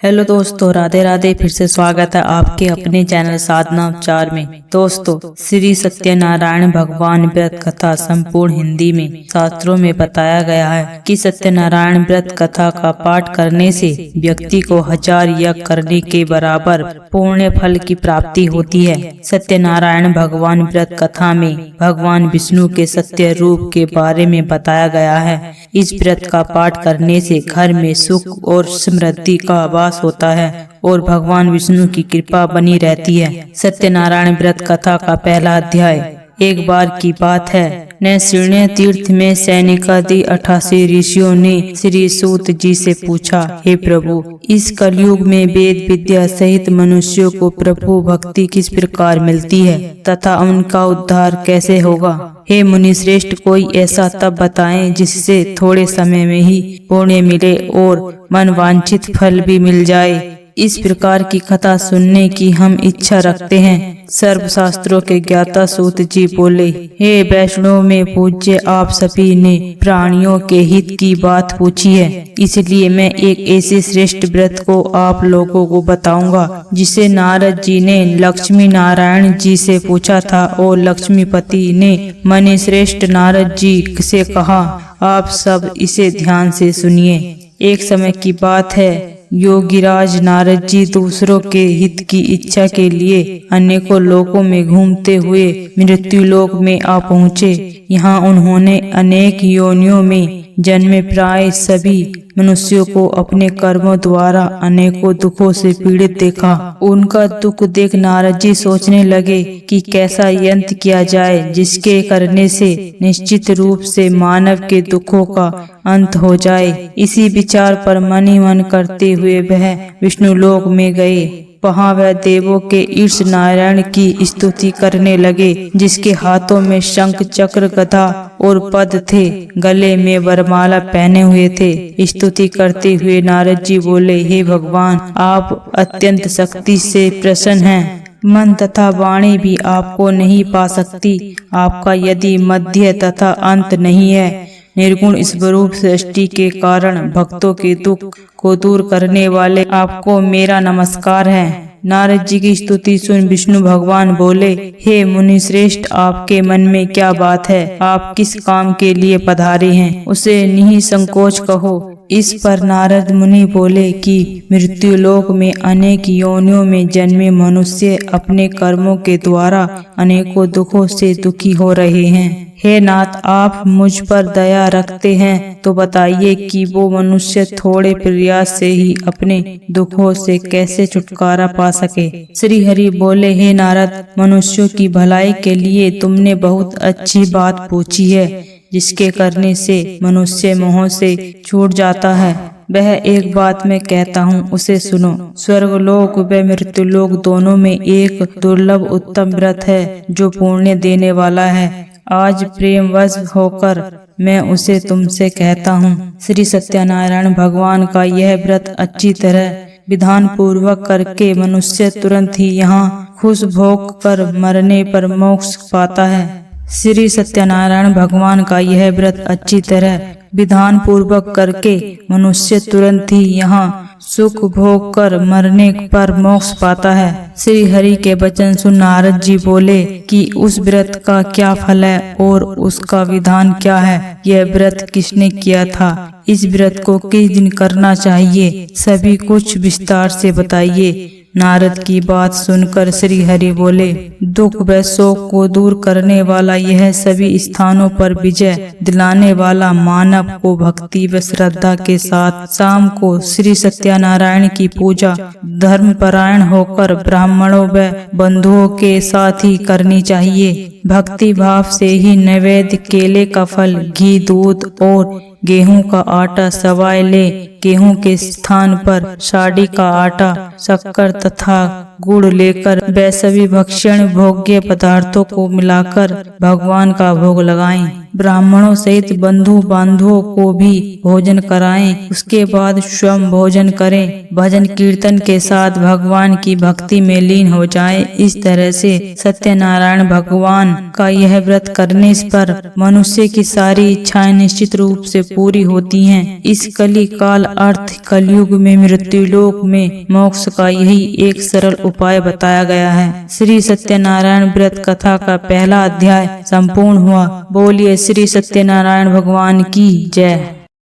Hello दोस्तों, राधे राधे। फिर से स्वागत है आपके अपने चैनल साधना उपचार में। दोस्तों, श्री सत्यनारायण भगवान व्रत कथा संपूर्ण हिंदी में शास्त्रों में बताया गया है कि सत्यनारायण व्रत कथा का पाठ करने से व्यक्ति को 1000 यज्ञ करने के बराबर पुण्य फल की प्राप्ति होती है। सत्यनारायण भगवान व्रत कथा में भगवान विष्णु के सत्य रूप के बारे में बताया गया है। इस व्रत का पाठ करने से घर में सुख और समृद्धि का वास होता है और भगवान विष्णु की कृपा बनी रहती है। सत्यनारायण व्रत कथा का पहला अध्याय। एक बार की बात है, नैसृण्य तीर्थ में सैनिकादि 88 ऋषियों ने श्री सूत जी से पूछा, हे प्रभु, इस कलयुग में वेद विद्या सहित मनुष्यों को प्रभु भक्ति किस प्रकार मिलती है तथा उनका उद्धार कैसे होगा? हे मुनि श्रेष्ठ, कोई ऐसा तप बताएं जिससे थोड़े समय में ही पुण्य मिले और मनवांछित फल भी मिल जाए। इस प्रकार की कथा सुनने की हम इच्छा रखते हैं। सर्वशास्त्रों के ज्ञाता सूत जी बोले, हे वैष्णव में पूज्य, आप सभी ने प्राणियों के हित की बात पूछी है, इसलिए मैं एक ऐसे श्रेष्ठ व्रत को आप लोगों को बताऊंगा जिसे नारद जी ने लक्ष्मी नारायण जी से पूछा था और लक्ष्मीपति ने मुनि श्रेष्ठ नारद जी से कहा, आप सब इसे ध्यान से सुनिए। एक समय की बात है, योगीराज नारद जी दूसरों के हित की इच्छा के लिए अनेकों लोकों में घूमते हुए मृत्यु लोक में आ पहुँचे। यहाँ उन्होंने अनेक योनियों में जन्मे प्राय सभी मनुष्यों को अपने कर्मों द्वारा अनेकों दुखों से पीड़ित देखा। उनका दुख देख नारद जी सोचने लगे कि कैसा यंत्र किया जाए जिसके करने से निश्चित रूप से मानव के दुखों का अंत हो जाए। इसी विचार पर मन ही मन करते हुए वह विष्णु लोक में गए। वहाँ वह देवों के ईश नारायण की स्तुति करने लगे, जिसके हाथों में शंख चक्र गदा और पद थे, गले में वरमाला पहने हुए थे। स्तुति करते हुए नारद जी बोले, हे भगवान, आप अत्यंत शक्ति से प्रसन्न हैं। मन तथा वाणी भी आपको नहीं पा सकती। आपका यदि मध्य तथा अंत नहीं है। निर्गुण स्वरूप सृष्टि के कारण भक्तों के दुख को दूर करने वाले आपको मेरा नमस्कार है। नारद जी की स्तुति सुन विष्णु भगवान बोले, हे मुनि श्रेष्ठ, आपके मन में क्या बात है? आप किस काम के लिए पधारे हैं? उसे निसंकोच कहो। इस पर नारद मुनि बोले कि मृत्यु लोक में अनेक योनियों में जन्मे मनुष्य अपने कर्मों के द्वारा अनेकों दुखों से दुखी हो रहे हैं। हे नाथ, आप मुझ पर दया रखते हैं तो बताइए कि वो मनुष्य थोड़े प्रयास से ही अपने दुखों से कैसे छुटकारा पा सके। श्री हरि बोले, हे नारद, मनुष्यों की भलाई के लिए तुमने बहुत अच्छी बात पूछी है, जिसके करने से मनुष्य मोह से छूट जाता है। वह एक बात मैं कहता हूँ, उसे सुनो। स्वर्गलोक व मृत्युलोक दोनों में एक दुर्लभ उत्तम व्रत है जो पुण्य देने वाला है। आज प्रेमवश होकर मैं उसे तुमसे कहता हूँ। श्री सत्यनारायण भगवान का यह व्रत अच्छी तरह विधान पूर्वक करके मनुष्य तुरंत ही यहाँ खुश भोग कर मरने पर मोक्ष पाता है। श्री सत्यनारायण भगवान का यह व्रत अच्छी तरह विधान पूर्वक करके मनुष्य तुरंत ही यहाँ सुख भोग कर मरने पर मोक्ष पाता है। श्री हरि के वचन सुन नारद जी बोले कि उस व्रत का क्या फल है और उसका विधान क्या है? यह व्रत किसने किया था? इस व्रत को किस दिन करना चाहिए? सभी कुछ विस्तार से बताइए। नारद की बात सुनकर श्री हरि बोले, दुख व शोक को दूर करने वाला, यह सभी स्थानों पर विजय दिलाने वाला, मानव को भक्ति व श्रद्धा के साथ शाम को श्री सत्यनारायण की पूजा धर्मपरायण होकर ब्राह्मणों व बंधुओं के साथ ही करनी चाहिए। भक्ति भाव से ही नैवेद्य केले का फल, घी, दूध और गेहूं का आटा सवाए ले। गेहूं के स्थान पर साड़ी का आटा, शक्कर तथा गुड़ लेकर वे सभी भक्षण भोग्य पदार्थों को मिलाकर भगवान का भोग लगाएं। ब्राह्मणों सहित बंधु बांधवों को भी भोजन कराएं। उसके बाद स्वयं भोजन करें। भजन कीर्तन के साथ भगवान की भक्ति में लीन हो जाएं। इस तरह से सत्यनारायण भगवान का यह व्रत करने पर मनुष्य की सारी इच्छाएं निश्चित रूप से पूरी होती हैं। इस कली काल अर्थ कलयुग में मृत्युलोक में मोक्ष का यही एक सरल उपाय बताया गया है। श्री सत्यनारायण व्रत कथा का पहला अध्याय संपूर्ण हुआ। बोलिए श्री सत्यनारायण भगवान की जय।